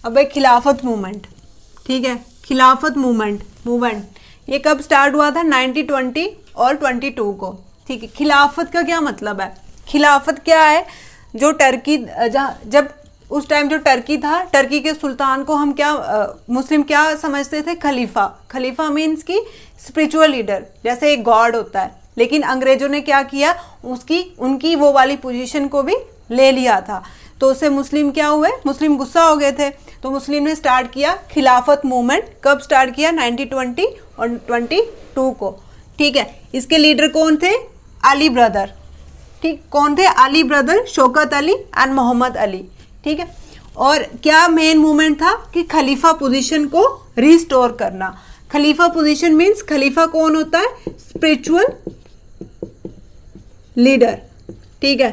अब एक खिलाफत मूवमेंट, ठीक है, खिलाफत मूवमेंट ये कब स्टार्ट हुआ था? 1920 और 22 को, ठीक है। खिलाफत का क्या मतलब है? खिलाफत क्या है? जो टर्की, जब उस टाइम जो टर्की था, टर्की के सुल्तान को हम क्या मुस्लिम क्या समझते थे? खलीफा। खलीफा मीन्स की स्पिरिचुअल लीडर, जैसे एक गॉड होता है। लेकिन अंग्रेजों ने क्या किया, उनकी वो वाली पोजीशन को भी ले लिया था, तो उससे मुस्लिम क्या हुए? मुस्लिम गुस्सा हो गए थे, तो मुस्लिम ने स्टार्ट किया खिलाफत मूवमेंट। कब स्टार्ट किया? 1920 और 22 को, ठीक है। इसके लीडर कौन थे? अली ब्रदर, ठीक। कौन थे? अली ब्रदर, शौकत अली एंड मोहम्मद अली, ठीक है। और क्या मेन मूवमेंट था? कि खलीफा पोजीशन को रिस्टोर करना। खलीफा पोजीशन मीन्स, खलीफा कौन होता है? स्पिरिचुअल लीडर, ठीक है।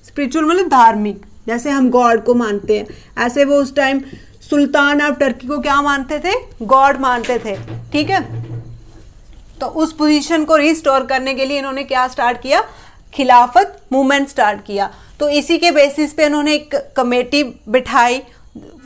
स्पिरिचुअल मतलब धार्मिक, जैसे हम गॉड को मानते हैं, ऐसे वो उस टाइम सुल्तान ऑफ टर्की को क्या मानते थे? गॉड मानते थे, ठीक है। तो उस पोजीशन को रिस्टोर करने के लिए इन्होंने क्या स्टार्ट किया? खिलाफत मूवमेंट स्टार्ट किया। तो इसी के बेसिस पे इन्होंने एक कमेटी बिठाई।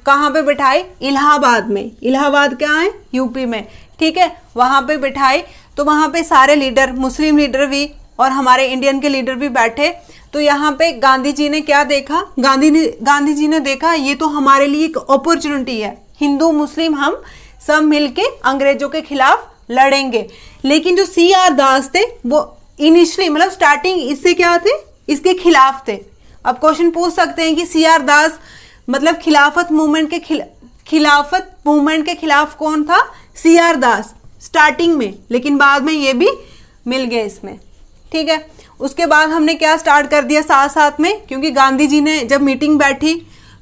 कहाँ पे बिठाई? इलाहाबाद में। इलाहाबाद क्या है? यूपी में, ठीक है, वहां पे बिठाई। तो वहां पे सारे लीडर, मुस्लिम लीडर भी और हमारे इंडियन के लीडर भी बैठे। तो यहाँ पे गांधी जी ने क्या देखा? गांधी जी ने देखा ये तो हमारे लिए एक अपॉर्चुनिटी है, हिंदू मुस्लिम हम सब मिलके अंग्रेजों के खिलाफ लड़ेंगे। लेकिन जो CR दास थे वो इनिशियली मतलब स्टार्टिंग इससे क्या थे? इसके खिलाफ थे। अब क्वेश्चन पूछ सकते हैं कि CR दास मतलब खिलाफत मूवमेंट के खिलाफ कौन था? CR दास स्टार्टिंग में, लेकिन बाद में ये भी मिल गए इसमें, ठीक है। उसके बाद हमने क्या स्टार्ट कर दिया साथ साथ में, क्योंकि गांधी जी ने जब मीटिंग बैठी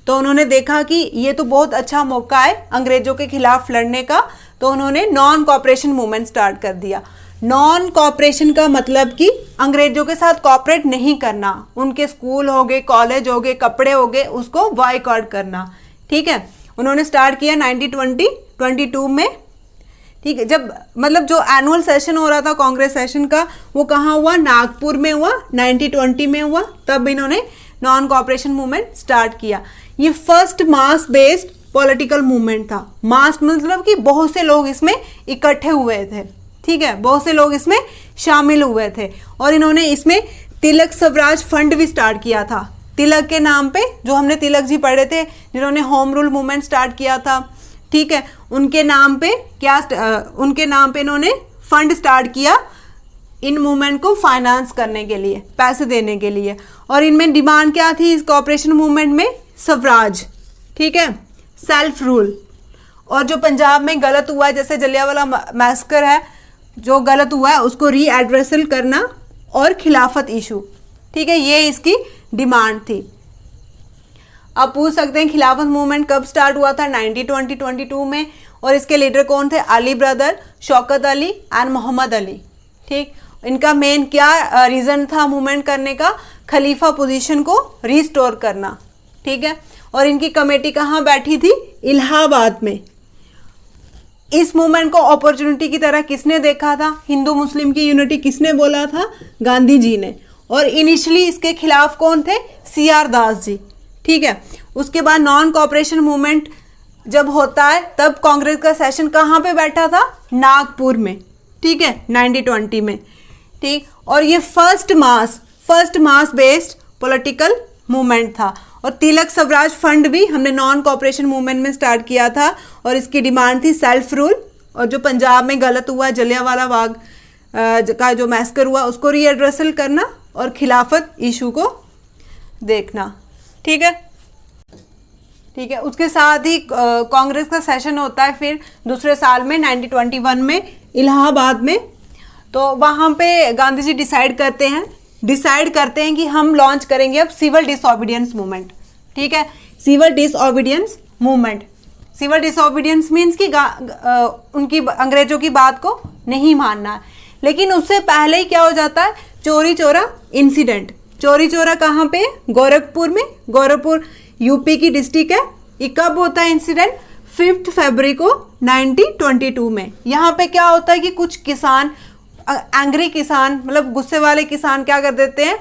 तो उन्होंने देखा कि ये तो बहुत अच्छा मौका है अंग्रेजों के खिलाफ लड़ने का, तो उन्होंने नॉन कॉपरेशन मूवमेंट स्टार्ट कर दिया। नॉन कॉपरेशन का मतलब कि अंग्रेजों के साथ कॉपरेट नहीं करना, उनके स्कूल हो गए, कॉलेज हो गए, कपड़े हो गए, उसको बॉयकॉट करना, ठीक है। उन्होंने स्टार्ट किया 1922 में, ठीक है। जब मतलब जो एनुअल सेशन हो रहा था कांग्रेस सेशन का, वो कहाँ हुआ? नागपुर में हुआ, 1920 में हुआ। तब इन्होंने नॉन कॉपरेशन मूवमेंट स्टार्ट किया। ये first mass based political movement था। मास मतलब कि बहुत से लोग इसमें इकट्ठे हुए थे, ठीक है, बहुत से लोग इसमें शामिल हुए थे। और इन्होंने इसमें तिलक स्वराज फंड भी स्टार्ट किया था, तिलक के नाम पे, जो हमने तिलक जी पढ़े थे जिन्होंने होम रूल मूवमेंट स्टार्ट किया था, ठीक है। उनके नाम पे इन्होंने फंड स्टार्ट किया इन मूवमेंट को फाइनेंस करने के लिए, पैसे देने के लिए। और इनमें डिमांड क्या थी इस कॉपरेशन मूवमेंट में? स्वराज, ठीक है, सेल्फ रूल। और जो पंजाब में गलत हुआ है, जैसे जलियांवाला मैसेकर है, जो गलत हुआ है उसको रीएड्रेसल करना और खिलाफत इशू, ठीक है, ये इसकी डिमांड थी। अब पूछ सकते हैं खिलाफत मूवमेंट कब स्टार्ट हुआ था? 1922 में। और इसके लीडर कौन थे? अली ब्रदर, शौकत अली एंड मोहम्मद अली, ठीक। इनका मेन क्या रीजन था मूवमेंट करने का? खलीफा पोजीशन को रिस्टोर करना, ठीक है। और इनकी कमेटी कहाँ बैठी थी? इलाहाबाद में। इस मूवमेंट को अपॉर्चुनिटी की तरह किसने देखा था? हिंदू मुस्लिम की यूनिटी किसने बोला था? गांधी जी ने। और इनिशियली इसके खिलाफ कौन थे? CR दास जी, ठीक है। उसके बाद नॉन कॉपरेशन मूवमेंट जब होता है तब कांग्रेस का सेशन कहाँ पे बैठा था? नागपुर में, ठीक है, 1920 में, ठीक। और ये first mass based political movement था। और तिलक स्वराज फंड भी हमने नॉन कॉपरेशन मूवमेंट में स्टार्ट किया था। और इसकी डिमांड थी सेल्फ रूल। और जो पंजाब में गलत हुआ, जलियांवाला बाग का जो मैसेकर हुआ, उसको रीएड्रेसल करना और खिलाफत इशू को देखना, ठीक है, ठीक है। उसके साथ ही कांग्रेस का सेशन होता है फिर दूसरे साल में 1921 में इलाहाबाद में। तो वहाँ पे गांधी जी डिसाइड करते हैं कि हम लॉन्च करेंगे अब सिविल डिसओबीडियंस मूवमेंट, ठीक है। सिविल डिसओबीडियंस मीन्स कि उनकी अंग्रेजों की बात को नहीं मानना है। लेकिन उससे पहले ही क्या हो जाता है? चोरी चोरा इंसिडेंट। चोरी चोरा कहाँ पे? गोरखपुर में। गोरखपुर यूपी की डिस्ट्रिक्ट है। ये कब होता है इंसिडेंट? 5 फरवरी को 1922 में। यहाँ पे क्या होता है कि कुछ किसान, एंग्री किसान, मतलब गुस्से वाले किसान क्या कर देते हैं?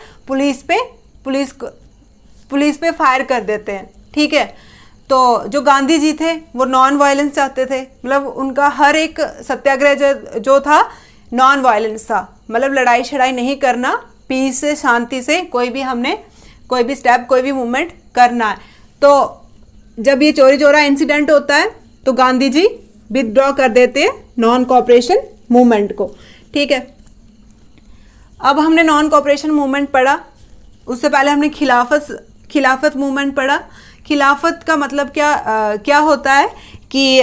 पुलिस पे फायर कर देते हैं, ठीक है। तो जो गांधी जी थे वो नॉन वायलेंस चाहते थे, मतलब उनका हर एक सत्याग्रह जो था नॉन वायलेंस था, मतलब लड़ाई शड़ाई नहीं करना, पीस से, शांति से कोई भी स्टेप, कोई भी मूवमेंट करना है। तो जब ये चोरी चोरा इंसिडेंट होता है तो गांधी जी विथड्रॉ कर देते हैं नॉन कोऑपरेशन मूवमेंट को। ठीक है, अब हमने नॉन कोऑपरेशन मूवमेंट पढ़ा, उससे पहले हमने खिलाफत मूवमेंट पढ़ा। खिलाफत का मतलब क्या होता है कि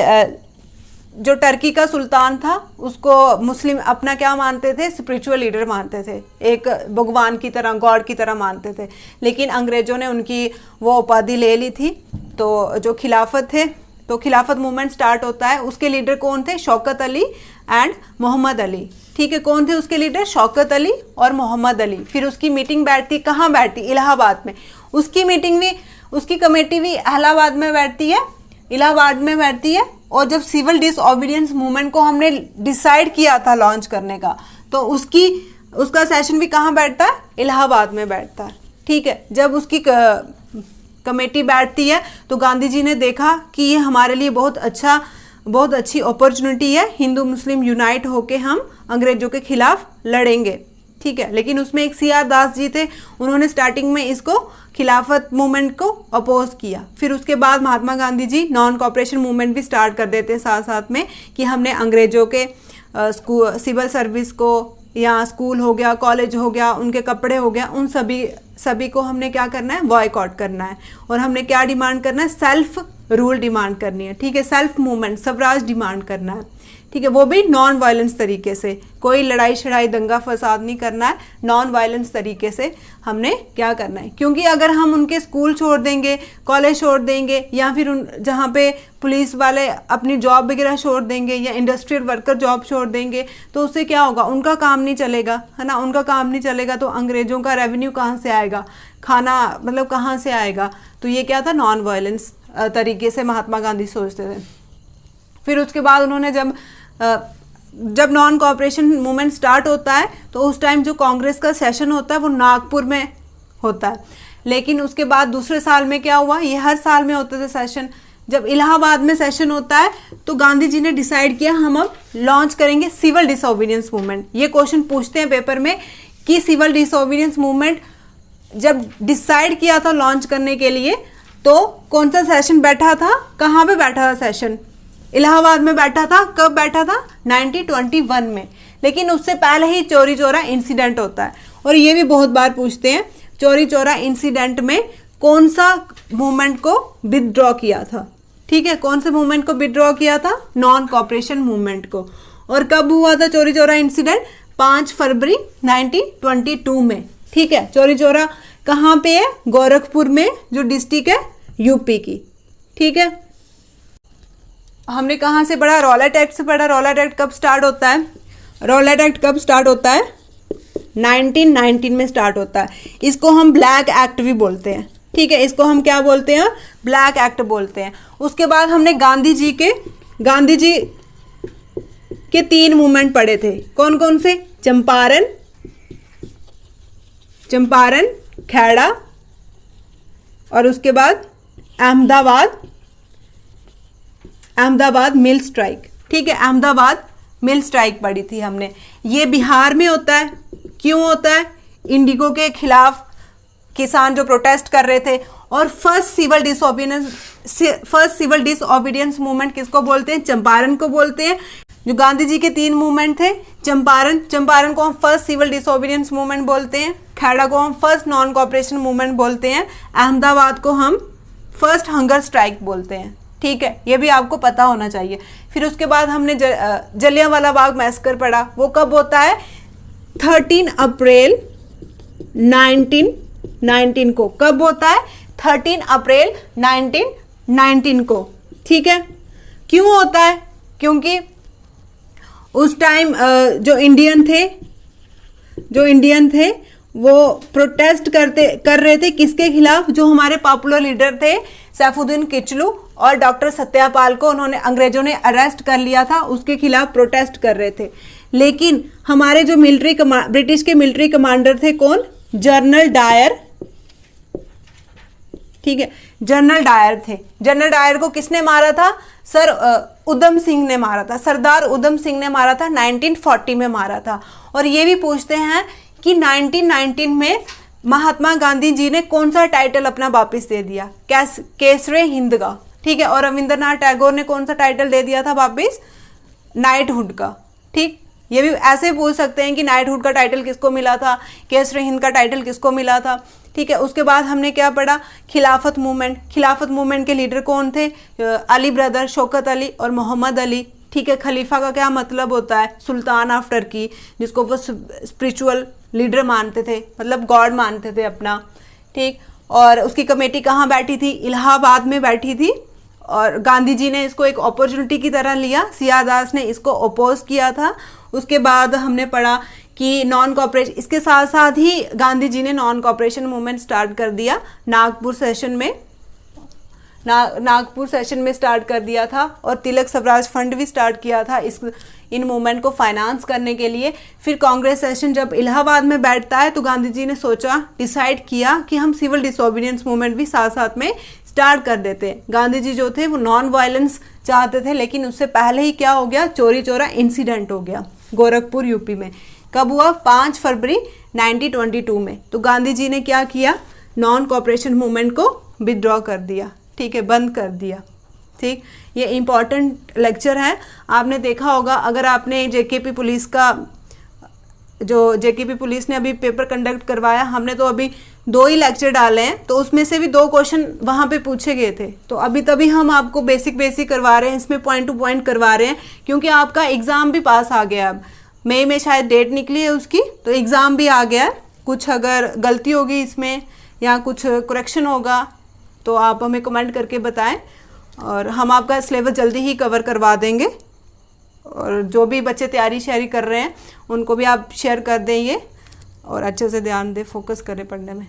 जो टर्की का सुल्तान था उसको मुस्लिम अपना क्या मानते थे, स्पिरिचुअल लीडर मानते थे, एक भगवान की तरह, गॉड की तरह मानते थे। लेकिन अंग्रेज़ों ने उनकी वो उपाधि ले ली थी। तो जो खिलाफत थे, तो खिलाफत मूवमेंट स्टार्ट होता है। उसके लीडर कौन थे? शौकत अली एंड मोहम्मद अली। ठीक है, कौन थे उसके लीडर? शौकत अली और मोहम्मद अली। फिर उसकी मीटिंग बैठती, कहाँ बैठती? इलाहाबाद में। उसकी मीटिंग भी, उसकी कमेटी भी इलाहाबाद में बैठती है, इलाहाबाद में बैठती है। और जब सिविल डिसओबीडियंस मूवमेंट को हमने डिसाइड किया था लॉन्च करने का, तो उसका सेशन भी कहाँ बैठता है? इलाहाबाद में बैठता है। ठीक है, जब उसकी कमेटी बैठती है तो गांधी जी ने देखा कि ये हमारे लिए बहुत अच्छी अपॉर्चुनिटी है, हिंदू मुस्लिम यूनाइट होके हम अंग्रेजों के खिलाफ लड़ेंगे। ठीक है, लेकिन उसमें एक सीआर दास जी थे, उन्होंने स्टार्टिंग में इसको खिलाफत मूवमेंट को अपोज किया। फिर उसके बाद Mahatma Gandhi ji non cooperation movement भी स्टार्ट कर देते हैं साथ साथ में, कि हमने अंग्रेजों के सिविल सर्विस को, या स्कूल हो गया, कॉलेज हो गया, उनके कपड़े हो गया, उन सभी को हमने क्या करना है? बॉयकॉट करना है। और हमने क्या डिमांड करना है? सेल्फ रूल डिमांड करनी है। ठीक है, सेल्फ मूवमेंट, स्वराज डिमांड करना है। ठीक है, वो भी नॉन वायलेंस तरीके से, कोई लड़ाई शड़ाई दंगा फसाद नहीं करना है, नॉन वायलेंस तरीके से हमने क्या करना है। क्योंकि अगर हम उनके स्कूल छोड़ देंगे, कॉलेज छोड़ देंगे, या फिर जहाँ पे पुलिस वाले अपनी जॉब वगैरह छोड़ देंगे, या इंडस्ट्रियल वर्कर जॉब छोड़ देंगे, तो उससे क्या होगा? उनका काम नहीं चलेगा, है ना। उनका काम नहीं चलेगा तो अंग्रेजों का रेवेन्यू कहाँ से आएगा? खाना मतलब कहाँ से आएगा? तो ये क्या था? नॉन वायलेंस तरीके से महात्मा गांधी सोचते थे। फिर उसके बाद उन्होंने जब नॉन कोऑपरेशन मूवमेंट स्टार्ट होता है तो उस टाइम जो कांग्रेस का सेशन होता है वो नागपुर में होता है। लेकिन उसके बाद दूसरे साल में क्या हुआ? ये हर साल में होते थे सेशन। जब इलाहाबाद में सेशन होता है तो गांधी जी ने डिसाइड किया हम अब लॉन्च करेंगे सिविल डिसओबीडियंस मूवमेंट। ये क्वेश्चन पूछते हैं पेपर में कि सिविल डिसओबीडियंस मूवमेंट जब डिसाइड किया था लॉन्च करने के लिए तो कौन सा सेशन बैठा था, कहाँ पे बैठा था सेशन? इलाहाबाद में बैठा था। कब बैठा था? 1921 में। लेकिन उससे पहले ही चोरी चोरा इंसिडेंट होता है। और ये भी बहुत बार पूछते हैं, चोरी चोरा इंसिडेंट में कौन सा मूवमेंट को विथड्रॉ किया था? ठीक है, कौन से मूवमेंट को विथड्रॉ किया था? नॉन कोऑपरेशन मूवमेंट को। और कब हुआ था चोरी चोरा इंसिडेंट? 5 फरवरी 1922 में। ठीक है, चोरी चोरा कहाँ पे है? गोरखपुर में, जो डिस्ट्रिक्ट है यूपी की। ठीक है, हमने कहाँ से पढ़ा? रॉलेट एक्ट से पढ़ा। रॉलेट एक्ट कब स्टार्ट होता है? रॉलेट एक्ट कब स्टार्ट होता है? 1919 में स्टार्ट होता है। इसको हम ब्लैक एक्ट भी बोलते हैं। ठीक है, इसको हम क्या बोलते हैं? ब्लैक एक्ट बोलते हैं। उसके बाद हमने गांधी जी के 3 मूवमेंट पढ़े थे। कौन कौन से? चंपारण, खेड़ा, और उसके बाद अहमदाबाद मिल स्ट्राइक। ठीक है, अहमदाबाद मिल स्ट्राइक पढ़ी थी हमने। ये बिहार में होता है। क्यों होता है? इंडिगो के खिलाफ किसान जो प्रोटेस्ट कर रहे थे। और फर्स्ट सिविल डिसओबीडियंस मूवमेंट किसको बोलते हैं? चंपारण को बोलते हैं। जो गांधी जी के 3 मूवमेंट थे, चंपारण को हम फर्स्ट सिविल डिसओबीडियंस मूवमेंट बोलते हैं, खेड़ा को हम फर्स्ट नॉन कोऑपरेशन मूवमेंट बोलते हैं, अहमदाबाद को हम फर्स्ट हंगर स्ट्राइक बोलते हैं। ठीक है, ये भी आपको पता होना चाहिए। फिर उसके बाद हमने जलियांवाला बाग मैसेकर पढ़ा। वो कब होता है? 13 अप्रैल 1919 को। कब होता है? 13 अप्रैल 1919 को। ठीक है, क्यों होता है? क्योंकि उस टाइम जो इंडियन थे वो प्रोटेस्ट कर रहे थे किसके खिलाफ? जो हमारे पॉपुलर लीडर थे सैफुद्दीन किचलू और डॉक्टर सत्यापाल को उन्होंने अंग्रेजों ने अरेस्ट कर लिया था, उसके खिलाफ प्रोटेस्ट कर रहे थे। लेकिन हमारे जो ब्रिटिश के मिलिट्री कमांडर थे कौन? General Dyer. ठीक है। जनरल डायर थे, जनरल डायर को किसने मारा था? सर उधम सिंह ने मारा था, सरदार उधम सिंह ने मारा था, 1940 में मारा था। और ये भी पूछते हैं कि 1919 में महात्मा गांधी जी ने कौन सा टाइटल अपना वापस दे दिया? केसरे हिंद का, ठीक है। और रविंद्रनाथ टैगोर ने कौन सा टाइटल दे दिया था वापस? नाइटहुड का, ठीक। ये भी ऐसे पूछ सकते हैं कि नाइटहुड का टाइटल किसको मिला था, केसरे हिंद का टाइटल किसको मिला था, ठीक है। उसके बाद हमने क्या पढ़ा? खिलाफत मूवमेंट। खिलाफत मूवमेंट के लीडर कौन थे? अली ब्रदर, शौकत अली और मोहम्मद अली, ठीक है। खलीफा का क्या मतलब होता है? सुल्तान ऑफ टर्की, जिसको वो स्पिरिचुअल लीडर मानते थे, मतलब गॉड मानते थे अपना, ठीक। और उसकी कमेटी कहाँ बैठी थी? इलाहाबाद में बैठी थी। और गांधी जी ने इसको एक अपॉर्चुनिटी की तरह लिया, सियार दास ने इसको अपोज किया था। उसके बाद हमने पढ़ा कि नॉन कॉपरेशन, इसके साथ साथ ही गांधी जी ने नॉन कॉपरेशन मूवमेंट स्टार्ट कर दिया नागपुर सेशन में, नागपुर सेशन में स्टार्ट कर दिया था। और तिलक स्वराज फंड भी स्टार्ट किया था इन मूवमेंट को फाइनेंस करने के लिए। फिर कांग्रेस सेशन जब इलाहाबाद में बैठता है तो गांधी जी ने सोचा, डिसाइड किया कि हम सिविल डिसोबीडियंस मूवमेंट भी साथ साथ में स्टार्ट कर देते हैं। गांधी जी जो थे वो नॉन वायलेंस चाहते थे, लेकिन उससे पहले ही क्या हो गया? चोरी चोरा इंसिडेंट हो गया गोरखपुर यूपी में। कब हुआ? 5 फरवरी 1922 में। तो गांधी जी ने क्या किया? नॉन कॉपरेशन मूवमेंट को विदड्रॉ कर दिया, ठीक है, बंद कर दिया, ठीक। ये इम्पॉर्टेंट लेक्चर है, आपने देखा होगा। अगर आपने जेकेपी पुलिस का, जो जेकेपी पुलिस ने अभी पेपर कंडक्ट करवाया, हमने तो अभी 2 ही लेक्चर डाले हैं, तो उसमें से भी 2 क्वेश्चन वहाँ पे पूछे गए थे। तो अभी तभी हम आपको बेसिक करवा रहे हैं, इसमें पॉइंट टू पॉइंट करवा रहे हैं, क्योंकि आपका एग्ज़ाम भी पास आ गया। अब मई में शायद डेट निकली है उसकी, तो एग्ज़ाम भी आ गया। कुछ अगर गलती होगी इसमें या कुछ करेक्शन होगा तो आप हमें कमेंट करके बताएं, और हम आपका सिलेबस जल्दी ही कवर करवा देंगे। और जो भी बच्चे तैयारी शेयरी कर रहे हैं उनको भी आप शेयर कर दें ये, और अच्छे से ध्यान दें, फोकस करें पढ़ने में।